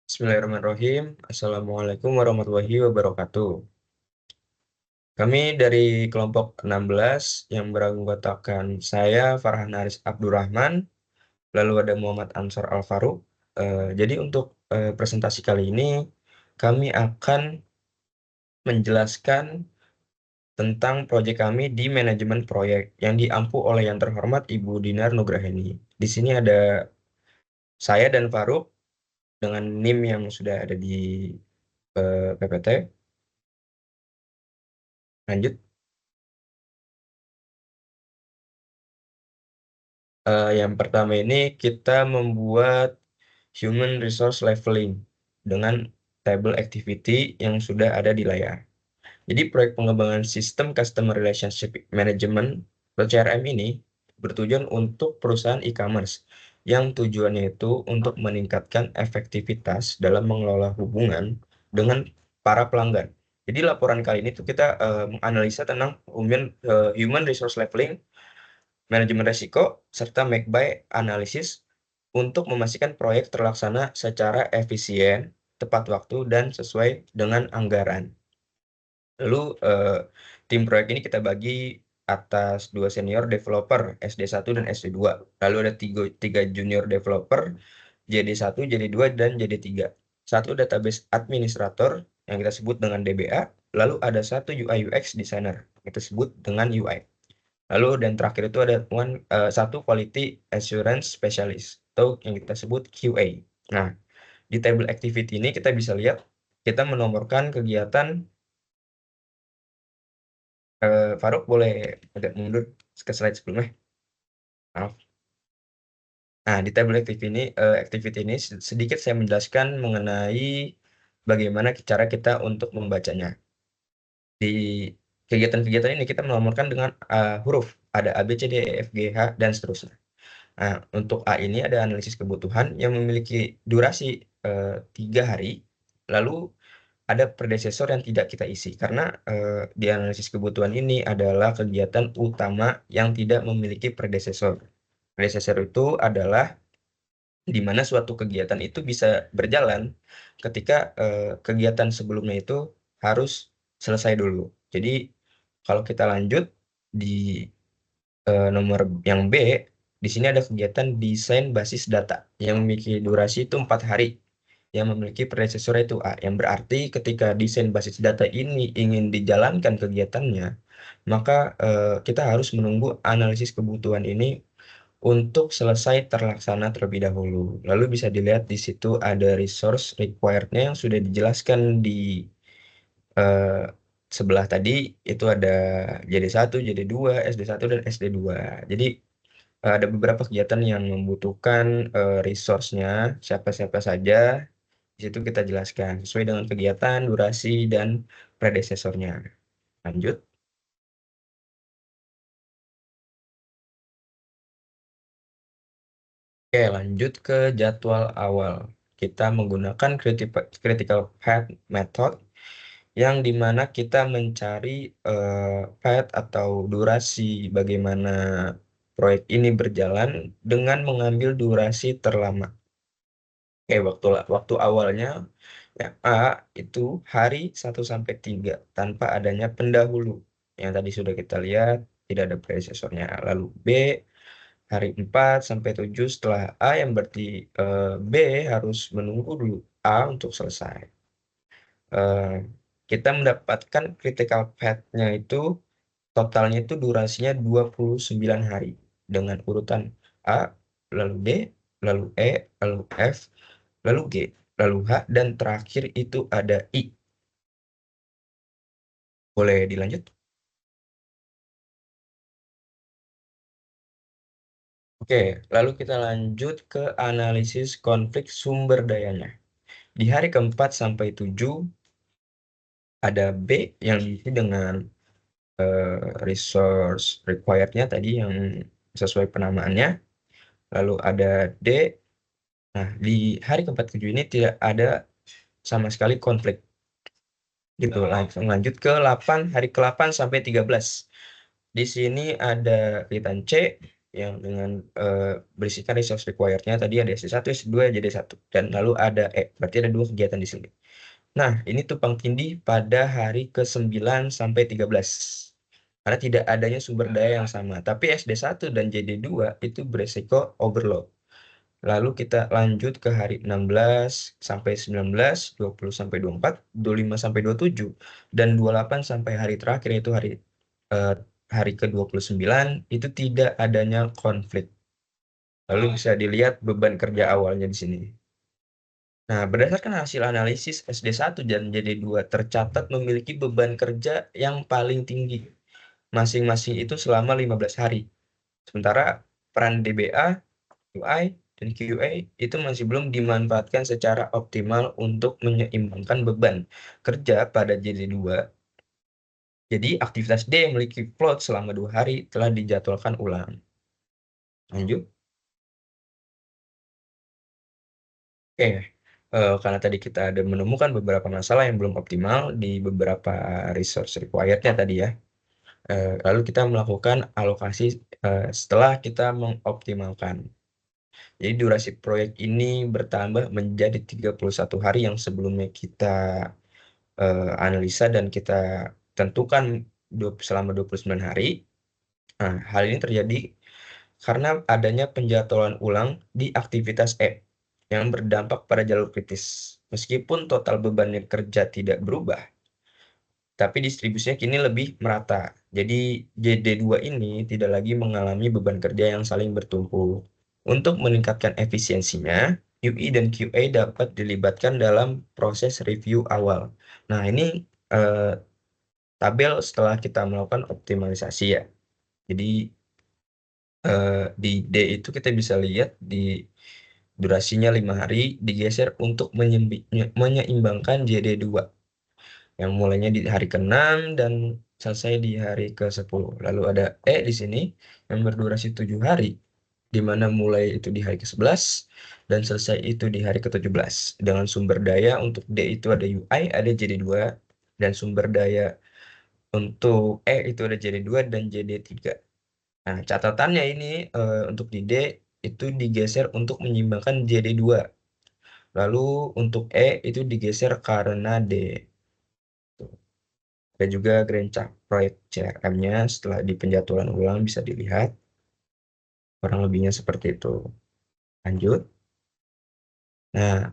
Bismillahirrahmanirrahim. Assalamualaikum warahmatullahi wabarakatuh. Kami dari kelompok 16 yang beranggotakan saya, Farhan Haris Abdurrahman, lalu ada Muhammad Ansor Al-Faruq. Jadi untuk presentasi kali ini, kami akan menjelaskan tentang proyek kami di manajemen proyek yang diampu oleh yang terhormat Ibu Dinar Nugraheni. Di sini ada saya dan Faruq dengan NIM yang sudah ada di PPT. Lanjut. Yang pertama ini kita membuat human resource leveling dengan table activity yang sudah ada di layar. Jadi proyek pengembangan sistem Customer Relationship Management atau CRM ini bertujuan untuk perusahaan e-commerce yang tujuannya itu untuk meningkatkan efektivitas dalam mengelola hubungan dengan para pelanggan. Jadi laporan kali ini tuh kita menganalisa tentang human resource leveling, manajemen risiko, serta make buy analisis untuk memastikan proyek terlaksana secara efisien, tepat waktu, dan sesuai dengan anggaran. Lalu tim proyek ini kita bagi atas 2 senior developer SD1 dan SD2. Lalu ada 3 junior developer JD1, JD2, dan JD3. Satu database administrator yang kita sebut dengan DBA. Lalu ada satu UI UX designer yang kita sebut dengan UI. Lalu dan terakhir itu ada satu quality assurance specialist atau yang kita sebut QA. Nah, di table activity ini kita bisa lihat kita menomorkan kegiatan. Faruq boleh agak mundur ke slide sebelumnya. Maaf. Nah, di table activity ini sedikit saya menjelaskan mengenai bagaimana cara kita untuk membacanya. Di kegiatan-kegiatan ini kita menomorkan dengan huruf, ada A, B, C, D, E, F, G, H, dan seterusnya. Nah, untuk A ini ada analisis kebutuhan yang memiliki durasi 3 hari, lalu ada predecessor yang tidak kita isi karena di analisis kebutuhan ini adalah kegiatan utama yang tidak memiliki predecessor. Predecessor itu adalah di mana suatu kegiatan itu bisa berjalan ketika kegiatan sebelumnya itu harus selesai dulu. Jadi kalau kita lanjut di nomor yang B, di sini ada kegiatan desain basis data yang memiliki durasi itu 4 hari. Yang memiliki predecessor itu A, yang berarti ketika desain basis data ini ingin dijalankan kegiatannya, maka kita harus menunggu analisis kebutuhan ini untuk selesai terlaksana terlebih dahulu. Lalu bisa dilihat di situ ada resource required-nya yang sudah dijelaskan di eh, sebelah tadi, itu ada JD1, JD2, SD1, dan SD2. Jadi ada beberapa kegiatan yang membutuhkan resource-nya, siapa-siapa saja. Di situ kita jelaskan sesuai dengan kegiatan, durasi, dan predecessor-nya. Lanjut. Oke, lanjut ke jadwal awal. Kita menggunakan critical path method yang dimana kita mencari path atau durasi bagaimana proyek ini berjalan dengan mengambil durasi terlama. Oke, waktu awalnya ya, A itu hari 1 sampai 3 tanpa adanya pendahulu. Yang tadi sudah kita lihat, tidak ada predecessornya. Lalu B, hari 4 sampai 7 setelah A, yang berarti B harus menunggu dulu A untuk selesai. Eh, kita mendapatkan critical path-nya itu, totalnya itu durasinya 29 hari. Dengan urutan A, lalu D, lalu E, lalu F, lalu G, lalu H, dan terakhir itu ada I. Boleh dilanjut? Oke, lalu kita lanjut ke analisis konflik sumber dayanya. Di hari keempat sampai 7 ada B yang diisi dengan resource required-nya tadi yang sesuai penamaannya. Lalu ada D. Nah, di hari keempat 7 ini tidak ada sama sekali konflik. Gitu, langsung lanjut ke 8, hari ke-8 sampai 13. Di sini ada kegiatan C yang dengan berisikan resource required-nya tadi ada SD1, SD2, JD1 dan lalu ada berarti ada 2 kegiatan di sini. Nah, ini tumpang tindih pada hari ke-9 sampai 13. Karena tidak adanya sumber daya yang sama. Tapi SD1 dan JD2 itu beresiko overload. Lalu kita lanjut ke hari 16 sampai 19, 20 sampai 24, 25 sampai 27, dan 28 sampai hari terakhir yaitu eh, hari ke-29 itu tidak adanya konflik. Lalu bisa dilihat beban kerja awalnya di sini. Nah, berdasarkan hasil analisis SD1 dan JD2 tercatat memiliki beban kerja yang paling tinggi. Masing-masing itu selama 15 hari. Sementara peran DBA, UI, dan QA itu masih belum dimanfaatkan secara optimal untuk menyeimbangkan beban kerja pada JD2. Jadi, aktivitas D yang memiliki plot selama 2 hari telah dijadwalkan ulang. Lanjut. Oke, karena tadi kita ada menemukan beberapa masalah yang belum optimal di beberapa resource required-nya tadi ya. Lalu kita melakukan alokasi setelah kita mengoptimalkan. Jadi durasi proyek ini bertambah menjadi 31 hari yang sebelumnya kita analisa dan kita tentukan selama 29 hari. Nah, hal ini terjadi karena adanya penjadwalan ulang di aktivitas E yang berdampak pada jalur kritis. Meskipun total beban kerja tidak berubah, tapi distribusinya kini lebih merata. Jadi JD2 ini tidak lagi mengalami beban kerja yang saling bertumpuk. Untuk meningkatkan efisiensinya, UI dan QA dapat dilibatkan dalam proses review awal. Nah, ini eh, tabel setelah kita melakukan optimalisasi ya. Jadi di D itu kita bisa lihat di durasinya 5 hari digeser untuk menyeimbangkan JD2 yang mulainya di hari ke-6 dan selesai di hari ke-10. Lalu ada E di sini yang berdurasi 7 hari, di mana mulai itu di hari ke-11 dan selesai itu di hari ke-17. Dengan sumber daya untuk D itu ada UI, ada JD2, dan sumber daya untuk E itu ada JD2 dan JD3. Nah, catatannya ini untuk di D itu digeser untuk menyimbangkan JD2. Lalu untuk E itu digeser karena D. Dan juga Grand proyek CRM-nya setelah di penjadwalan ulang bisa dilihat. Kurang lebihnya seperti itu. Lanjut. Nah,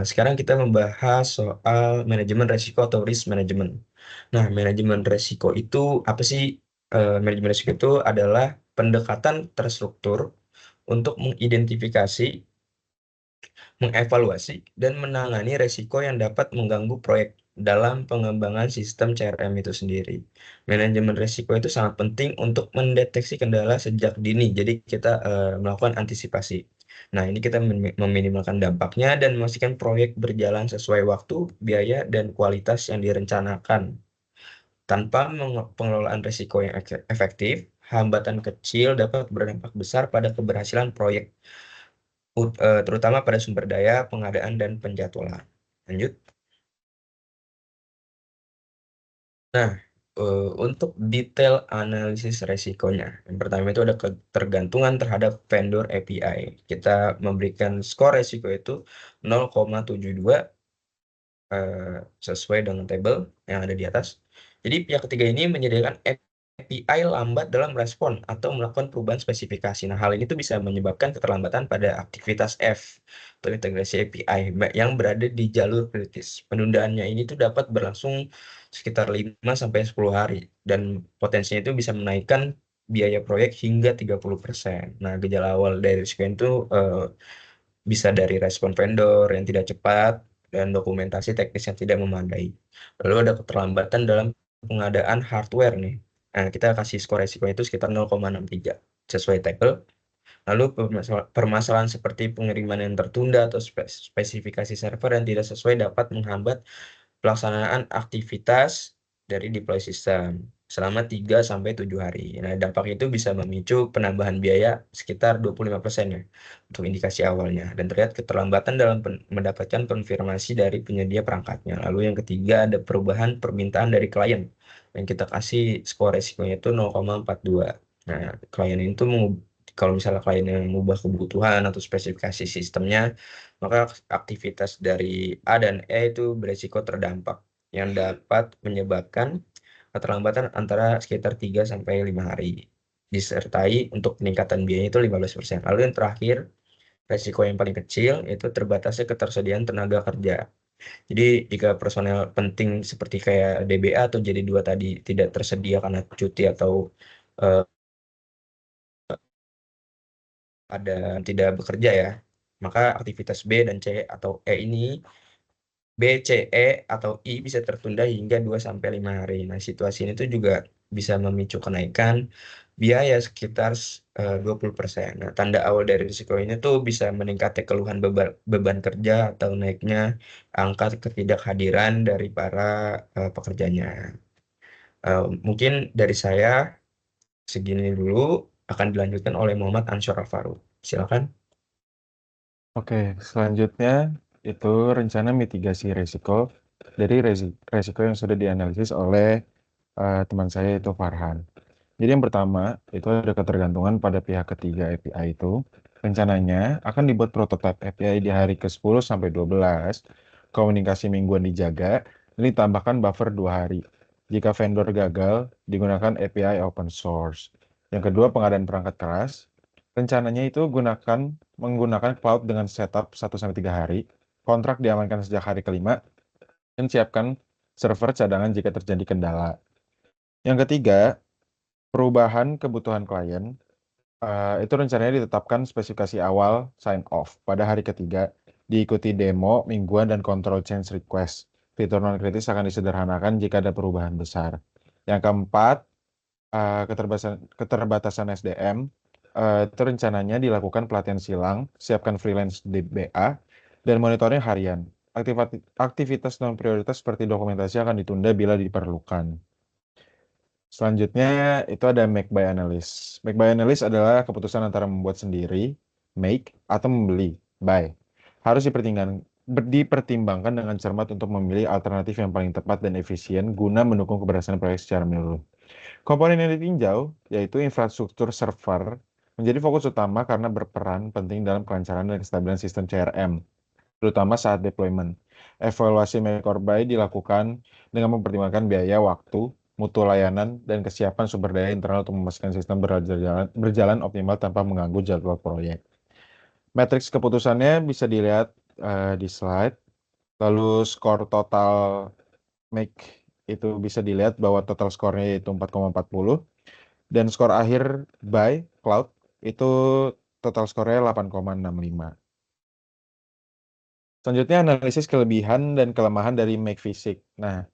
sekarang kita membahas soal manajemen resiko atau risk management. Nah, manajemen resiko itu apa sih? Manajemen resiko itu adalah pendekatan terstruktur untuk mengidentifikasi, mengevaluasi, dan menangani resiko yang dapat mengganggu proyek dalam pengembangan sistem CRM itu sendiri. Manajemen resiko itu sangat penting untuk mendeteksi kendala sejak dini, jadi kita melakukan antisipasi. Nah, ini kita meminimalkan dampaknya dan memastikan proyek berjalan sesuai waktu, biaya, dan kualitas yang direncanakan. Tanpa pengelolaan risiko yang efektif, hambatan kecil dapat berdampak besar pada keberhasilan proyek, terutama pada sumber daya, pengadaan, dan penjadwalan. Lanjut. Nah, untuk detail analisis resikonya, yang pertama itu ada ketergantungan terhadap vendor API. Kita memberikan skor resiko itu 0,72 sesuai dengan tabel yang ada di atas. Jadi pihak ketiga ini menyediakan API lambat dalam respon atau melakukan perubahan spesifikasi. Nah, hal ini tuh bisa menyebabkan keterlambatan pada aktivitas F atau integrasi API yang berada di jalur kritis. Penundaannya ini tuh dapat berlangsung sekitar 5 sampai 10 hari dan potensinya itu bisa menaikkan biaya proyek hingga 30%. Nah, gejala awal dari risiko itu bisa dari respon vendor yang tidak cepat dan dokumentasi teknis yang tidak memadai. Lalu ada keterlambatan dalam pengadaan hardware nih. Nah, kita kasih skor resiko itu sekitar 0,63 sesuai tabel. Lalu permasalahan seperti pengiriman yang tertunda atau spesifikasi server yang tidak sesuai dapat menghambat pelaksanaan aktivitas dari deploy system selama 3 sampai 7 hari. Nah, dampak itu bisa memicu penambahan biaya sekitar 25% ya untuk indikasi awalnya dan terlihat keterlambatan dalam mendapatkan konfirmasi dari penyedia perangkatnya. Lalu yang ketiga ada perubahan permintaan dari klien yang kita kasih skor resikonya itu 0,42. Nah, klien itu kalau misalnya kliennya mengubah kebutuhan atau spesifikasi sistemnya, maka aktivitas dari A dan E itu beresiko terdampak yang dapat menyebabkan keterlambatan antara sekitar 3 sampai 5 hari. Disertai untuk peningkatan biaya itu 15%. Lalu yang terakhir, resiko yang paling kecil itu terbatasnya ketersediaan tenaga kerja. Jadi jika personel penting seperti kayak DBA atau jadi dua tadi tidak tersedia karena cuti atau eh, ada tidak bekerja ya, maka aktivitas B dan C atau E ini B, C, E atau I bisa tertunda hingga 2 sampai 5 hari. Nah, situasi ini tuh juga bisa memicu kenaikan biaya sekitar 20%. Nah, tanda awal dari risiko ini tuh bisa meningkatnya keluhan beban kerja atau naiknya angka ketidakhadiran dari para pekerjanya. Mungkin dari saya segini dulu, akan dilanjutkan oleh Muhammad Ansyar Al-Faruq. Silakan. Oke, selanjutnya itu rencana mitigasi resiko dari resiko yang sudah dianalisis oleh teman saya itu Farhan. Jadi yang pertama itu ada ketergantungan pada pihak ketiga API itu. Rencananya akan dibuat prototipe API di hari ke-10 sampai 12. Komunikasi mingguan dijaga dan ditambahkan buffer 2 hari. Jika vendor gagal, digunakan API open source. Yang kedua, pengadaan perangkat keras. Rencananya itu menggunakan cloud dengan setup 1 sampai 3 hari. Kontrak diamankan sejak hari kelima dan siapkan server cadangan jika terjadi kendala. Yang ketiga, perubahan kebutuhan klien. Itu rencananya ditetapkan spesifikasi awal sign off pada hari ketiga, diikuti demo mingguan dan kontrol change request. Fitur non kritis akan disederhanakan jika ada perubahan besar. Yang keempat, keterbatasan SDM. Itu rencananya dilakukan pelatihan silang, siapkan freelance DBA, dan monitoring harian. Aktivitas non prioritas seperti dokumentasi akan ditunda bila diperlukan. Selanjutnya itu ada make buy analyst. Make buy analyst adalah keputusan antara membuat sendiri, make, atau membeli, buy. Harus dipertimbangkan dengan cermat untuk memilih alternatif yang paling tepat dan efisien guna mendukung keberhasilan proyek secara menyeluruh. Komponen yang ditinjau, yaitu infrastruktur server, menjadi fokus utama karena berperan penting dalam kelancaran dan kestabilan sistem CRM, terutama saat deployment. Evaluasi make or buy dilakukan dengan mempertimbangkan biaya, waktu, mutu layanan, dan kesiapan sumber daya internal untuk memastikan sistem berjalan optimal tanpa mengganggu jadwal proyek. Matriks keputusannya bisa dilihat di slide. Lalu skor total make itu bisa dilihat bahwa total skornya yaitu 4,40 dan skor akhir buy cloud itu total skornya 8,65. Selanjutnya analisis kelebihan dan kelemahan dari Make Fisik. Nah,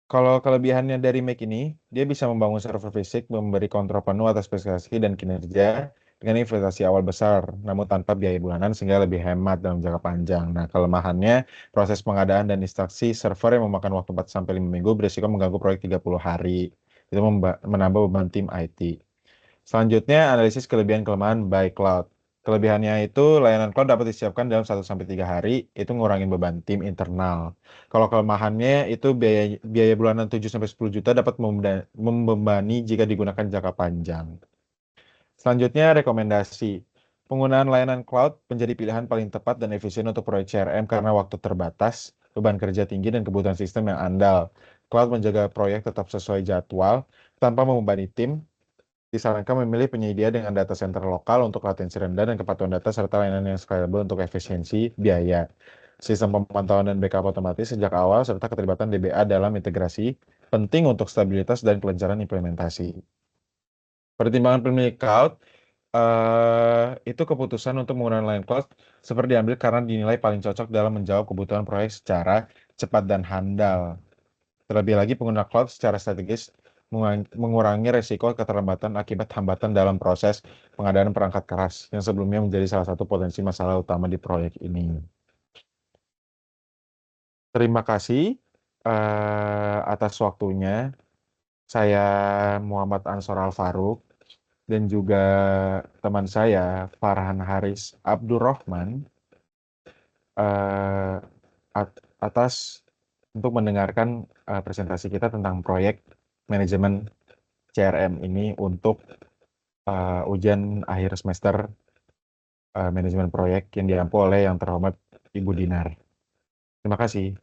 kalau kelebihannya dari Make ini, dia bisa membangun server fisik, memberi kontrol penuh atas spesifikasi dan kinerja dengan investasi awal besar, namun tanpa biaya bulanan sehingga lebih hemat dalam jangka panjang. Nah, kelemahannya proses pengadaan dan instruksi server yang memakan waktu 4 sampai 5 minggu berisiko mengganggu proyek 30 hari. Itu menambah beban tim IT. Selanjutnya, analisis kelebihan kelemahan by cloud. Kelebihannya itu layanan cloud dapat disiapkan dalam 1 sampai 3 hari, itu ngurangin beban tim internal. Kalau kelemahannya itu biaya bulanan 7 sampai 10 juta dapat membebani jika digunakan jangka panjang. Selanjutnya, rekomendasi. Penggunaan layanan cloud menjadi pilihan paling tepat dan efisien untuk proyek CRM karena waktu terbatas, beban kerja tinggi, dan kebutuhan sistem yang andal. Cloud menjaga proyek tetap sesuai jadwal tanpa membebani tim. Disarankan memilih penyedia dengan data center lokal untuk latensi rendah dan kepatuhan data serta layanan yang scalable untuk efisiensi biaya. Sistem pemantauan dan backup otomatis sejak awal serta keterlibatan DBA dalam integrasi penting untuk stabilitas dan kelancaran implementasi. Pertimbangan pemilik cloud itu keputusan untuk menggunakan layanan cloud seperti diambil karena dinilai paling cocok dalam menjawab kebutuhan proyek secara cepat dan handal. Terlebih lagi, pengguna cloud secara strategis mengurangi resiko keterlambatan akibat hambatan dalam proses pengadaan perangkat keras yang sebelumnya menjadi salah satu potensi masalah utama di proyek ini. Terima kasih atas waktunya. Saya Muhammad Ansor Al-Faruq dan juga teman saya Farhan Haris Abdurrahman eh, atas untuk mendengarkan presentasi kita tentang proyek manajemen CRM ini untuk ujian akhir semester manajemen proyek yang diampu oleh yang terhormat Ibu Dinar. Terima kasih.